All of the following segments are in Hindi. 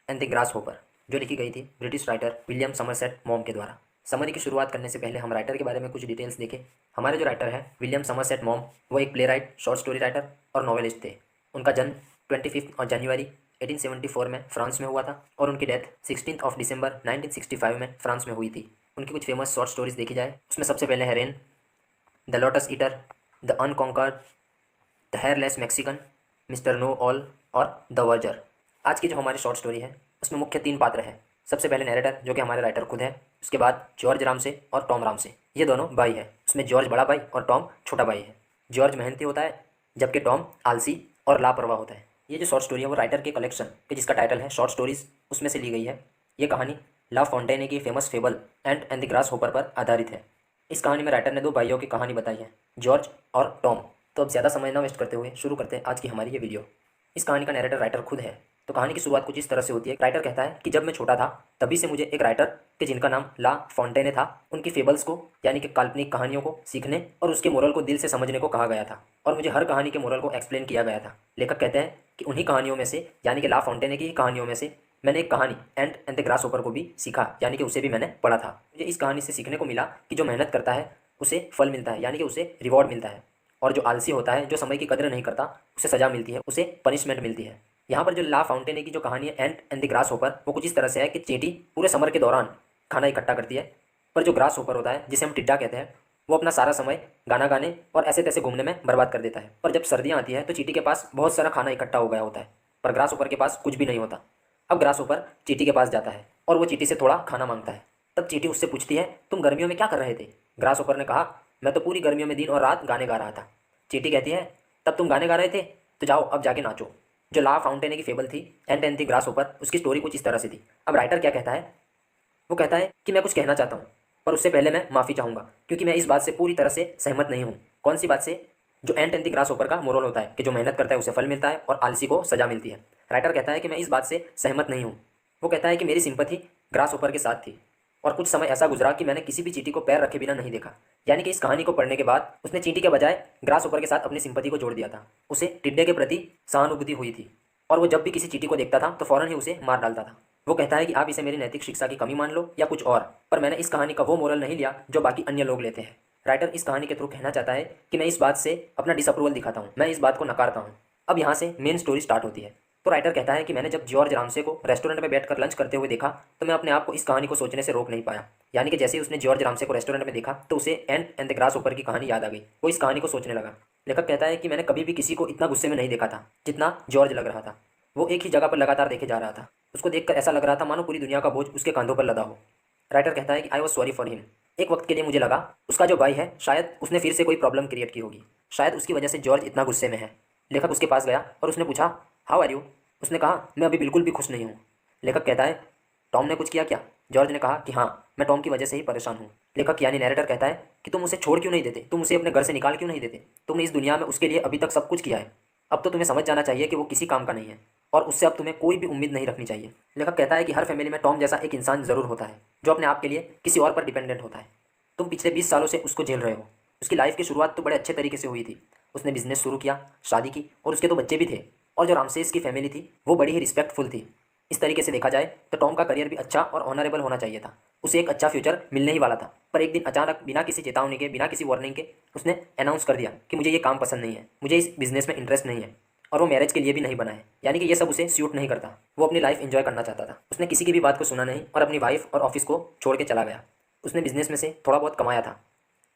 एंड द ग्रास होपर, जो लिखी गई थी British writer William Somerset mom के द्वारा। समरी की शुरुआत करने से पहले हम राइटर के बारे में कुछ डिटेल्स देखें। हमारे जो राइटर हैं विलियम समरसेट मॉम, वो एक play right, short story writer और नॉवेलिस्ट थे। उनका जन्म 25 जनवरी 1874 में फ्रांस में हुआ था और उनकी डेथ 16 दिसंबर 1965 में फ्रांस में हुई थी। उनकी कुछ फेमस शॉर्ट स्टोरीज देखी जाए, उसमें सबसे पहले है rain, the lotus eater, the unconquered, the hairless Mexican, mister know all और द वर्जर। आज की जो हमारी शॉर्ट स्टोरी है उसमें मुख्य 3 पात्र हैं। सबसे पहले नैरेटर, जो कि हमारे राइटर खुद है। उसके बाद जॉर्ज रामसे और टॉम रामसे, ये दोनों भाई हैं। उसमें जॉर्ज बड़ा भाई और टॉम छोटा भाई है। जॉर्ज मेहनती होता है जबकि टॉम आलसी और लापरवाह होता है। ये जो शॉर्ट स्टोरी है वो राइटर के कलेक्शन के, जिसका टाइटल है शॉर्ट स्टोरीज, उसमें से ली गई है। ये कहानी ला फॉन्टेने की famous fable and the grass hopper पर आधारित है। इस कहानी में राइटर ने 2 भाइयों की कहानी बताई है, जॉर्ज और टॉम। तो अब ज़्यादा समय न वेस्ट करते हुए शुरू करते हैं आज की हमारी ये वीडियो। इस कहानी का नैरेटर राइटर खुद है। तो कहानी की शुरुआत कुछ इस तरह से होती है। राइटर कहता है कि जब मैं छोटा था तभी से मुझे एक राइटर के, जिनका नाम ला फॉन्टेने था, उनकी फेबल्स को यानी कि काल्पनिक कहानियों को सीखने और उसके मोरल को दिल से समझने को कहा गया था और मुझे हर कहानी के मोरल को एक्सप्लेन किया गया था। लेखक कहते हैं कि उन्हीं कहानियों में से, यानी कि ला फॉन्टेने की ही कहानियों में से मैंने एक कहानी एंड द ग्रास होपर को भी सीखा, यानी कि उसे भी मैंने पढ़ा था। मुझे इस कहानी से सीखने को मिला कि जो मेहनत करता है उसे फल मिलता है, यानी कि उसे रिवॉर्ड मिलता है, और जो आलसी होता है, जो समय की कदर नहीं करता, उसे सज़ा मिलती है, उसे पनिशमेंट मिलती है। यहाँ पर जो ला फाउंटेन की जो कहानी है एंड द ग्रास होपर, वो कुछ इस तरह से है कि चींटी पूरे समर के दौरान खाना इकट्ठा करती है, पर जो ग्रास होपर होता है, जिसे हम टिड्डा कहते हैं, वो अपना सारा समय गाना गाने और ऐसे तैसे घूमने में बर्बाद कर देता है। पर जब सर्दियाँ आती है तो चींटी के पास बहुत सारा खाना इकट्ठा हो गया होता है, पर ग्रास होपर के पास कुछ भी नहीं होता। अब ग्रास होपर चींटी के पास जाता है और वो चींटी से थोड़ा खाना मांगता है। तब चींटी उससे पूछती है, तुम गर्मियों में क्या कर रहे थे? ग्रास होपर ने कहा, मैं तो पूरी गर्मियों में दिन और रात गाने गा रहा था। चींटी कहती है, तब तुम गाने गा रहे थे तो जाओ अब जाके नाचो। जो ला फाउंटेन की फेबल थी एंड द ग्रास होपर, उसकी स्टोरी कुछ इस तरह से थी। अब राइटर क्या कहता है, वो कहता है कि मैं कुछ कहना चाहता हूँ, पर उससे पहले मैं माफ़ी चाहूँगा, क्योंकि मैं इस बात से पूरी तरह से सहमत नहीं हूँ। कौन सी बात से? जो एंड द ग्रास होपर का मोरल होता है कि जो मेहनत करता है उसे फल मिलता है और आलसी को सजा मिलती है। राइटर कहता है कि मैं इस बात से सहमत नहीं हूँ। वो कहता है कि मेरी सिंपैथी ग्रास होपर के साथ थी और कुछ समय ऐसा गुजरा कि मैंने किसी भी चींटी को पैर रखे बिना नहीं देखा। यानी कि इस कहानी को पढ़ने के बाद उसने चींटी के बजाय ग्रास होपर के साथ अपनी सिंपैथी को जोड़ दिया था। उसे टिड्डे के प्रति सहानुभूति हुई थी और वो जब भी किसी चींटी को देखता था तो फौरन ही उसे मार डालता था। वो कहता है कि आप इसे मेरी नैतिक शिक्षा की कमी मान लो या कुछ और, पर मैंने इस कहानी का वो मोरल नहीं लिया जो बाकी अन्य लोग लेते हैं। राइटर इस कहानी के थ्रू कहना चाहता है कि मैं इस बात से अपना डिसअप्रूवल दिखाता हूँ, मैं इस बात को नकारता हूँ। अब यहाँ से मेन स्टोरी स्टार्ट होती है। तो राइटर कहता है कि मैंने जब जॉर्ज रामसे को रेस्टोरेंट में बैठकर लंच करते हुए देखा तो मैं अपने आप को इस कहानी को सोचने से रोक नहीं पाया। यानी कि जैसे ही उसने जॉर्ज रामसे को रेस्टोरेंट में देखा तो उसे एंड द ग्रास होपर की कहानी याद आ गई। वो इस कहानी को सोचने लगा। लेखक कहता है कि मैंने कभी भी किसी को इतना गुस्से में नहीं देखा था जितना जॉर्ज लग रहा था। वो एक ही जगह पर लगातार देखे जा रहा था। उसको देखकर ऐसा लग रहा था मानो पूरी दुनिया का बोझ उसके कंधों पर लदा हो। राइटर कहता है कि I was sorry for him. एक वक्त के लिए मुझे लगा उसका जो भाई है शायद उसने फिर से कोई प्रॉब्लम क्रिएट की होगी, शायद उसकी वजह से जॉर्ज इतना गुस्से में है। लेखक उसके पास गया और उसने पूछा, हाउ आर यू? उसने कहा, मैं अभी बिल्कुल भी खुश नहीं हूँ। लेखक कहता है, टॉम ने कुछ किया क्या? जॉर्ज ने कहा कि हाँ, मैं टॉम की वजह से ही परेशान हूँ। लेखक यानी नैरेटर कहता है कि तुम उसे छोड़ क्यों नहीं देते, तुम उसे अपने घर से निकाल क्यों नहीं देते? तुमने इस दुनिया में उसके लिए अभी तक सब कुछ किया है, अब तो तुम्हें समझ जाना चाहिए कि वो किसी काम का नहीं है और उससे अब तुम्हें कोई भी उम्मीद नहीं रखनी चाहिए। लेखक कहता है कि हर फैमिली में टॉम जैसा एक इंसान ज़रूर होता है जो अपने आप के लिए किसी और पर डिपेंडेंट होता है। तुम पिछले 20 सालों से उसको झेल रहे हो। उसकी लाइफ की शुरुआत तो बड़े अच्छे तरीके से हुई थी। उसने बिजनेस शुरू किया, शादी की और उसके 2 बच्चे भी थे। और जो रामसेस की फैमिली थी वो बड़ी ही रिस्पेक्टफुल थी। इस तरीके से देखा जाए तो टॉम का करियर भी अच्छा और ऑनरेबल होना चाहिए था। उसे एक अच्छा फ्यूचर मिलने ही वाला था। पर एक दिन अचानक बिना किसी चेतावनी के, बिना किसी वार्निंग के उसने अनाउंस कर दिया कि मुझे ये काम पसंद नहीं है, मुझे इस बिजनेस में इंटरेस्ट नहीं है और वो मैरिज के लिए भी नहीं बना है। यानी कि ये सब उसे सूट नहीं करता। वो अपनी लाइफ एंजॉय करना चाहता था। उसने किसी की भी बात को सुना नहीं और अपनी वाइफ और ऑफिस को छोड़ के चला गया। उसने बिजनेस में से थोड़ा बहुत कमाया था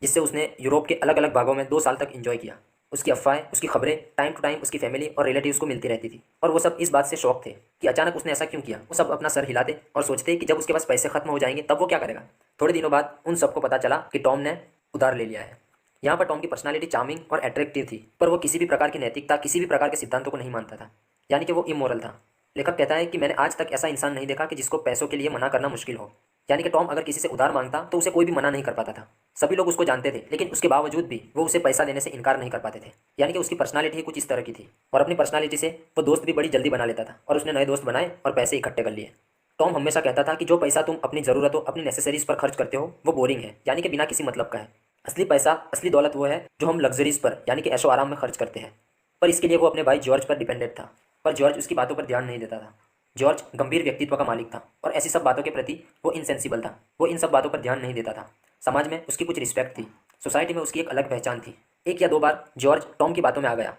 जिससे उसने यूरोप के अलग अलग भागों में 2 साल तक एंजॉय किया। उसकी अफवाहें, उसकी खबरें टाइम टू टाइम उसकी फैमिली और रिलेटिव्स को मिलती रहती थी और वो सब इस बात से शौक थे कि अचानक उसने ऐसा क्यों किया। वो सब अपना सर हिलाते और सोचते कि जब उसके पास पैसे खत्म हो जाएंगे तब वो क्या करेगा। थोड़े दिनों बाद उन सबको पता चला कि टॉम ने उधार ले लिया है। यहाँ पर टॉम की पर्सनालिटी चार्मिंग और अट्रैक्टिव थी, पर वो किसी भी प्रकार की नैतिकता, किसी भी प्रकार के सिद्धांतों को नहीं मानता था। यानी कि वो इमोरल था। लेखक कहता है कि मैंने आज तक ऐसा इंसान नहीं देखा कि जिसको पैसों के लिए मना करना मुश्किल हो। यानी कि टॉम अगर किसी से उधार मांगता तो उसे कोई भी मना नहीं कर पाता था। सभी लोग उसको जानते थे, लेकिन उसके बावजूद भी वो उसे पैसा देने से इनकार नहीं कर पाते थे। यानी कि उसकी पर्सनालिटी ही कुछ इस तरह की थी और अपनी पर्सनालिटी से वो दोस्त भी बड़ी जल्दी बना लेता था और उसने नए दोस्त बनाए और पैसे इकट्ठे कर लिए। टॉम हमेशा कहता था कि जो पैसा तुम अपनी ज़रूरतों, अपनी नेसेसरीज पर खर्च करते हो वो बोरिंग है, यानी कि बिना किसी मतलब का है। असली पैसा, असली दौलत वो है जो हम लग्जरीज पर यानी कि ऐशो आराम में खर्च करते हैं। पर इसके लिए वो अपने भाई जॉर्ज पर डिपेंडेंट था, पर जॉर्ज उसकी बातों पर ध्यान नहीं देता था। जॉर्ज गंभीर व्यक्तित्व का मालिक था और ऐसी सब बातों के प्रति वो इनसेंसिबल था। वो इन सब बातों पर ध्यान नहीं देता था। समाज में उसकी कुछ रिस्पेक्ट थी, सोसाइटी में उसकी एक अलग पहचान थी। एक या दो बार जॉर्ज टॉम की बातों में आ गया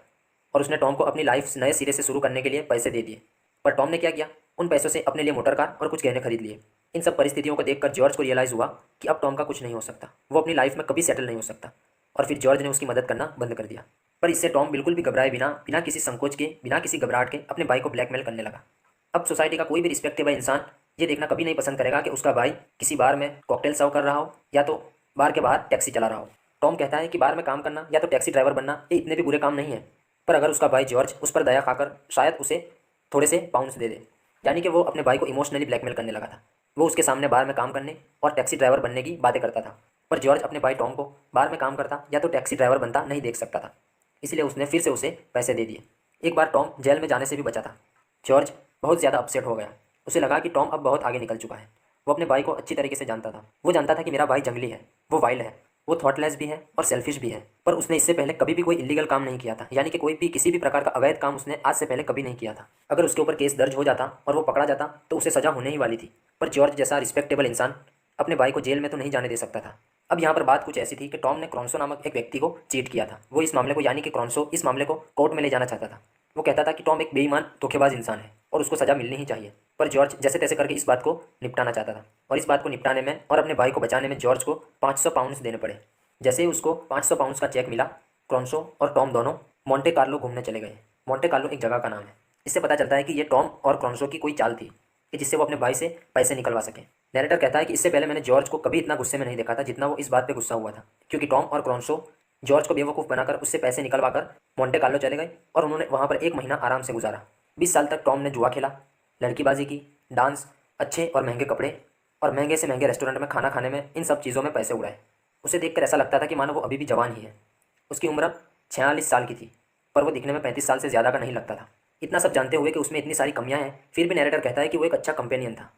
और उसने टॉम को अपनी लाइफ नए सिरे से शुरू करने के लिए पैसे दे दिए। पर टॉम ने क्या किया, उन पैसों से अपने लिए मोटर कार और कुछ गहने खरीद लिए। इन सब परिस्थितियों को देखकर जॉर्ज को रियलाइज़ हुआ कि अब टॉम का कुछ नहीं हो सकता, वो अपनी लाइफ में कभी सेटल नहीं हो सकता। और फिर जॉर्ज ने उसकी मदद करना बंद कर दिया। पर इससे टॉम बिल्कुल भी घबराए बिना, बिना किसी संकोच के, बिना किसी घबराहट के अपने भाई को ब्लैकमेल करने लगा। अब सोसाइटी का कोई भी रिस्पेक्टेबल इंसान ये देखना कभी नहीं पसंद करेगा कि उसका भाई किसी बार में कॉकटेल सर्व कर रहा हो या तो बार के बाहर टैक्सी चला रहा हो। टॉम कहता है कि बार में काम करना या तो टैक्सी ड्राइवर बनना ये इतने भी बुरे काम नहीं है। पर अगर उसका भाई जॉर्ज उस पर दया खाकर शायद उसे थोड़े से पाउंड्स दे दे, यानी कि वो अपने भाई को इमोशनली ब्लैकमेल करने लगा था। वो उसके सामने बार में काम करने और टैक्सी ड्राइवर बनने की बातें करता था। पर जॉर्ज अपने भाई टॉम को बार में काम करता या तो टैक्सी ड्राइवर बनता नहीं देख सकता था, इसलिए उसने फिर से उसे पैसे दे दिए। एक बार टॉम जेल में जाने से भी बचा था। जॉर्ज बहुत ज़्यादा अपसेट हो गया। उसे लगा कि टॉम अब बहुत आगे निकल चुका है। वो अपने भाई को अच्छी तरीके से जानता था। वो जानता था कि मेरा भाई जंगली है, वो वाइल्ड है, वो थॉटलेस भी है और सेल्फिश भी है। पर उसने इससे पहले कभी भी कोई इलीगल काम नहीं किया था, यानी कि कोई भी किसी भी प्रकार का अवैध काम उसने आज से पहले कभी नहीं किया था। अगर उसके ऊपर केस दर्ज हो जाता और वो पकड़ा जाता तो उसे सजा होने ही वाली थी। पर जॉर्ज जैसा रिस्पेक्टेबल इंसान अपने भाई को जेल में तो नहीं जाने दे सकता था। अब यहाँ पर बात कुछ ऐसी थी कि टॉम ने क्रॉन्सो नामक एक व्यक्ति को चीट किया था। वो इस मामले को, यानी कि क्रॉन्सो इस मामले को कोर्ट में ले जाना चाहता था। वो कहता था कि टॉम एक बेईमान धोखेबाज इंसान है और उसको सजा मिलनी ही चाहिए। पर जॉर्ज जैसे तैसे करके इस बात को निपटाना चाहता था और इस बात को निपटाने में और अपने भाई को बचाने में जॉर्ज को 500 पाउंड्स देने पड़े। जैसे ही उसको 500 पाउंड्स का चेक मिला, क्रॉन्सो और टॉम दोनों मोंटे कार्लो घूमने चले गए। मोंटे कार्लो एक जगह का नाम है। इससे पता चलता है कि ये टॉम और क्रॉन्सो की कोई चाल थी कि जिससे वो अपने भाई से पैसे निकलवा सके। नैरेटर कहता है कि इससे पहले मैंने जॉर्ज को कभी इतना गुस्से में नहीं देखा था जितना वो इस बात पे गुस्सा हुआ था, क्योंकि टॉम और क्रॉन्सो जॉर्ज को बेवकूफ़ बनाकर उससे पैसे निकलवाकर मोंटे कार्लो चले गए और उन्होंने वहाँ पर 1 महीना आराम से गुजारा। 20 साल तक टॉम ने जुआ खेला, लड़कीबाजी की, डांस, अच्छे और महंगे कपड़े और महंगे से महंगे रेस्टोरेंट में खाना खाने में, इन सब चीज़ों में पैसे उड़ाए। उसे देखकर ऐसा लगता था कि मानो वो अभी भी जवान ही है। उसकी उम्र 46 साल की थी, पर वो दिखने में 35 साल से ज़्यादा का नहीं लगता था। इतना सब जानते हुए कि उसमें इतनी सारी कमियां हैं, फिर भी नैरेटर कहता है कि वो एक अच्छा कंपेनियन था।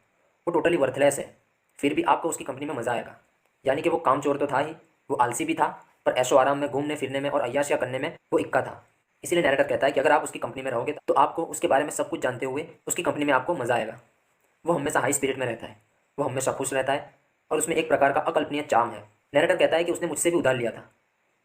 वो टोटली वर्थलेस है, फिर भी आपको उसकी कंपनी में मज़ा आएगा। यानी कि वो कामचोर तो था ही, वो आलसी भी था, पर ऐशो आराम में घूमने फिरने में और अय्याशियाँ करने में वो इक्का था। इसलिए नैरेटर कहता है कि अगर आप उसकी कंपनी में रहोगे तो आपको उसके बारे में सब कुछ जानते हुए उसकी कंपनी में आपको मज़ा आएगा। वो हमेशा हाई स्पिरिट में रहता है, वो हमेशा खुश रहता है और उसमें एक प्रकार का अकल्पनीय चार्म है। नैरेटर कहता है कि उसने मुझसे भी उधार लिया था,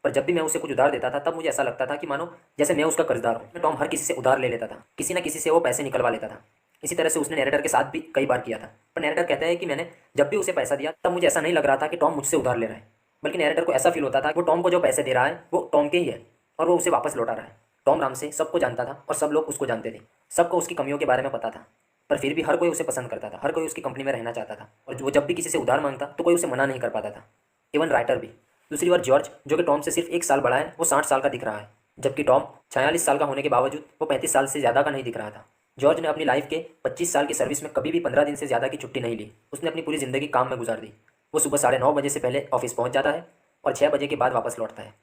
पर जब भी मैं उसे कुछ उधार देता था तब मुझे ऐसा लगता था कि मानो जैसे मैं उसका कर्जदार हूँ। टॉम हर किसी से उधार ले लेता था, किसी न किसी से वो पैसे निकलवा लेता था। इसी तरह से उसने नैरेटर के साथ भी कई बार किया था। पर नैरेटर कहता है कि मैंने जब भी उसे पैसा दिया तब मुझे ऐसा नहीं लग रहा था कि टॉम मुझसे उधार ले रहा है, बल्कि नैरेटर को ऐसा फील होता था कि वो टॉम को जो पैसे दे रहा है वो टॉम के ही है और वो उसे वापस लौटा रहा है। टॉम राम से सबको जानता था और सब लोग उसको जानते थे, सबको उसकी कमियों के बारे में पता था, पर फिर भी हर कोई उसे पसंद करता था, हर कोई उसकी कंपनी में रहना चाहता था और वो जब भी किसी से उधार मांगता तो कोई उसे मना नहीं कर पाता था, इवन राइटर भी। दूसरी बार जॉर्ज, जो कि टॉम से सिर्फ 1 साल बड़ा है, वो 60 साल का दिख रहा है, जबकि टॉम 46 साल का होने के बावजूद वो 35 साल से ज़्यादा का नहीं दिख रहा था। जॉर्ज ने अपनी लाइफ के 25 साल की सर्विस में कभी भी 15 दिन से ज़्यादा की छुट्टी नहीं ली। उसने अपनी पूरी ज़िंदगी काम में गुजार दी। वो सुबह 9:30 बजे से पहले ऑफिस पहुंच जाता है और 6 बजे के बाद वापस लौटता है।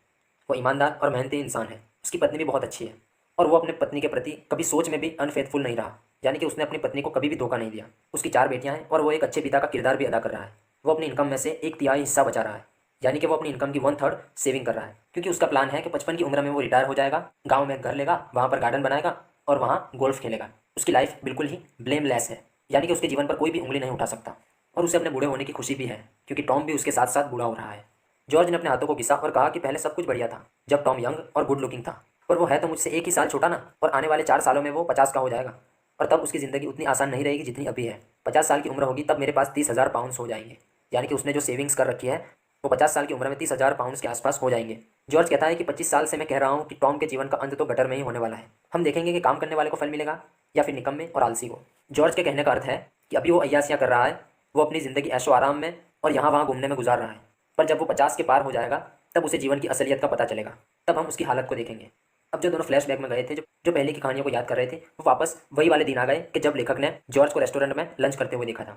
वो ईमानदार और मेहनती इंसान है। उसकी पत्नी भी बहुत अच्छी है और वो अपने पत्नी के प्रति कभी सोच में भी अनफेथफुल नहीं रहा, यानी कि उसने अपनी पत्नी को कभी भी धोखा नहीं दिया। उसकी 4 बेटियां हैं और वो एक अच्छे पिता का किरदार भी अदा कर रहा है। वो अपनी इनकम में से 1/3 हिस्सा बचा रहा है, यानी कि वो अपनी इनकम की 1/3 सेविंग कर रहा है, क्योंकि उसका प्लान है कि 55 की उम्र में वो रिटायर हो जाएगा, गाँव में घर लेगा, वहाँ पर गार्डन बनाएगा और वहाँ गोल्फ खेलेगा। उसकी लाइफ बिल्कुल ही ब्लेमलेस है, यानी कि उसके जीवन पर कोई भी उंगली नहीं उठा सकता और उसे अपने बूढ़े होने की खुशी भी है, क्योंकि टॉम भी उसके साथ साथ बूढ़ा हो रहा है। जॉर्ज ने अपने हाथों को घिसा और कहा कि पहले सब कुछ बढ़िया था जब टॉम यंग और गुड लुकिंग था, पर वो है तो मुझसे 1 ही साल छोटा ना, और आने वाले 4 सालों में वो 50 का हो जाएगा और तब उसकी ज़िंदगी उतनी आसान नहीं रहेगी जितनी अभी है। 50 साल की उम्र होगी तब मेरे पास 30,000 पाउंड्स हो जाएंगे, यानी कि उसने जो सेविंग्स कर रखी है वो 50 साल की उम्र में 30,000 पाउंड्स के आसपास हो जाएंगे। जॉर्ज कहता है कि 25 साल से मैं कह रहा हूँ कि टॉम के जीवन का अंत तो गटर में ही होने वाला है। हम देखेंगे कि काम करने वाले को फल मिलेगा या फिर निकम्मे और आलसी को। जॉर्ज के कहने का अर्थ है कि अभी वो अय्यासियाँ कर रहा है, वो अपनी ज़िंदगी ऐशो आराम में और यहाँ वहाँ घूमने में गुजार रहा है, पर जब वो 50 के पार हो जाएगा तब उसे जीवन की असलियत का पता चलेगा, तब हम उसकी हालत को देखेंगे। अब जो दोनों फ्लैशबैक में गए थे, जो पहले की कहानियों को याद कर रहे थे, वो वापस वही वाले दिन आ गए कि जब लेखक ने जॉर्ज को रेस्टोरेंट में लंच करते हुए देखा था।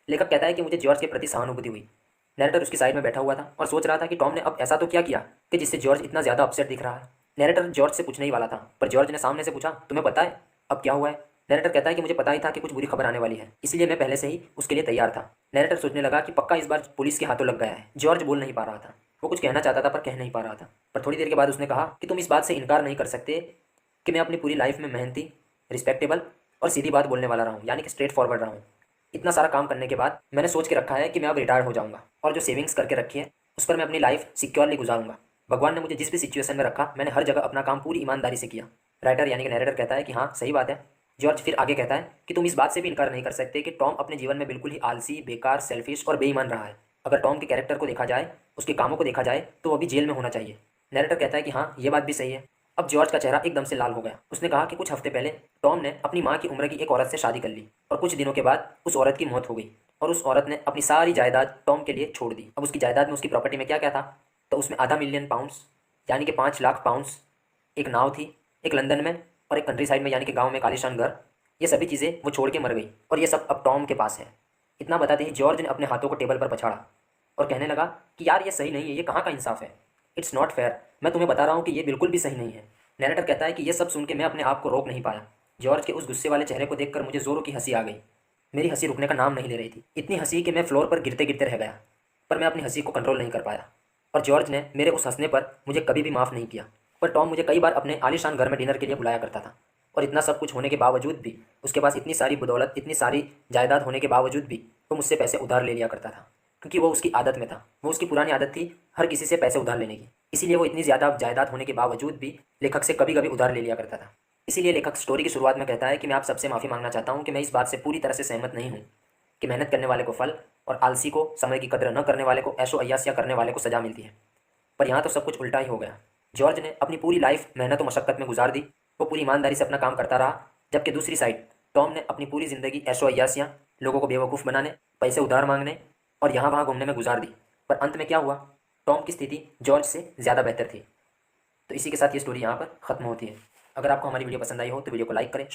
लेखक कहता है कि मुझे जॉर्ज के प्रति सहानुभूति हुई। नैरेटर उसकी साइड में बैठा हुआ था और सोच रहा था कि टॉम ने अब ऐसा तो क्या किया कि जिससे जॉर्ज इतना ज़्यादा अपसेट दिख रहा है। नैरेटर जॉर्ज से पूछने ही वाला था, पर जॉर्ज ने सामने से पूछा, तुम्हें पता है अब क्या हुआ है? नैरेटर कहता है कि मुझे पता ही था कि कुछ बुरी खबर आने वाली है, इसलिए मैं पहले से ही उसके लिए तैयार था। नैरेटर सोचने लगा कि पक्का इस बार पुलिस के हाथों लग गया है। जॉर्ज बोल नहीं पा रहा था, वो कुछ कहना चाहता था पर कह नहीं पा रहा था। पर थोड़ी देर के बाद उसने कहा कि तुम इस बात से इनकार नहीं कर सकते कि मैं अपनी पूरी लाइफ में मेहनती, रिस्पेक्टेबल और सीधी बात बोलने वाला रहा हूँ, यानी कि स्ट्रेट फॉरवर्ड रहा हूँ। इतना सारा काम करने के बाद मैंने सोच के रखा है कि मैं अब रिटायर हो जाऊँगा और जो सेविंग्स करके रखी है उस पर मैं अपनी लाइफ सिक्योरली गुजारूंगा। भगवान ने मुझे जिस भी सिचुएशन में रखा मैंने हर जगह अपना काम पूरी ईमानदारी से किया। राइटर यानी कि नैरेटर कहता है कि हाँ सही बात है। जॉर्ज फिर आगे कहता है कि तुम इस बात से भी इनकार नहीं कर सकते कि टॉम अपने जीवन में बिल्कुल ही आलसी, बेकार, सेल्फिश और बेईमान रहा है। अगर टॉम के कैरेक्टर को देखा जाए, उसके कामों को देखा जाए, तो वो अभी जेल में होना चाहिए। नैरेटर कहता है कि हाँ ये बात भी सही है। अब जॉर्ज का चेहरा एकदम से लाल हो गया। उसने कहा कि कुछ हफ्ते पहले टॉम ने अपनी माँ की उम्र की एक औरत से शादी कर ली और कुछ दिनों के बाद उस औरत की मौत हो गई और उस औरत ने अपनी सारी जायदाद टॉम के लिए छोड़ दी। अब उसकी जायदाद में, उसकी प्रॉपर्टी में क्या क्या था, तो उसमें आधा मिलियन पाउंड्स यानी कि 5 लाख पाउंड्स, एक नाव थी, एक लंदन में और एक कंट्री साइड में यानी कि गाँव में कालीशान घर। ये सभी चीज़ें वो छोड़ के मर गई और ये सब अब टॉम के पास है। इतना बताते ही जॉर्ज ने अपने हाथों को टेबल पर पछाड़ा और कहने लगा कि यार ये सही नहीं है, ये कहाँ का इंसाफ है। इट्स नॉट फेयर, मैं तुम्हें बता रहा हूँ कि ये बिल्कुल भी सही नहीं है। नैरेटर कहता है कि ये सब सुन के मैं अपने आप को रोक नहीं पाया। जॉर्ज के उस गुस्से वाले चेहरे को देखकर मुझे ज़ोरों की हंसी आ गई। मेरी हंसी रुकने का नाम नहीं ले रही थी। इतनी हंसी कि मैं फ्लोर पर गिरते गिरते रह गया, पर मैं अपनी हंसी को कंट्रोल नहीं कर पाया। और जॉर्ज ने मेरे उस हंसने पर मुझे कभी भी माफ़ नहीं किया। पर टॉम मुझे कई बार अपने आलीशान घर में डिनर के लिए बुलाया करता था और इतना सब कुछ होने के बावजूद भी, उसके पास इतनी सारी बदौलत, इतनी सारी जायदाद होने के बावजूद भी वो मुझसे पैसे उधार ले लिया करता था, क्योंकि वो उसकी आदत में था। वो उसकी पुरानी आदत थी हर किसी से पैसे उधार लेने की। इसीलिए वो इतनी ज़्यादा जायदाद होने के बावजूद भी लेखक से कभी कभी उधार ले लिया करता था। इसीलिए लेखक स्टोरी की शुरुआत में कहता है कि मैं आप सबसे माफ़ी मांगना चाहता हूँ कि मैं इस बात से पूरी तरह से सहमत नहीं हूँ कि मेहनत करने वाले को फल और आलसी को, समय की कदर न करने वाले को, ऐशो अय्यासियाँ करने वाले को सज़ा मिलती है। पर यहाँ तो सब कुछ उल्टा ही हो गया। जॉर्ज ने अपनी पूरी लाइफ मेहनत और मशक्क़त में गुजार दी। वो पूरी ईमानदारी से अपना काम करता रहा, जबकि दूसरी साइड टॉम ने अपनी पूरी ज़िंदगी ऐशो अय्यासियाँ, लोगों को बेवकूफ़ बनाने, पैसे उधार मांगने और यहाँ वहाँ घूमने में गुजार दी। पर अंत में क्या हुआ, टॉम की स्थिति जॉर्ज से ज़्यादा बेहतर थी। तो इसी के साथ ये स्टोरी यहाँ पर ख़त्म होती है। अगर आपको हमारी वीडियो पसंद आई हो तो वीडियो को लाइक करें।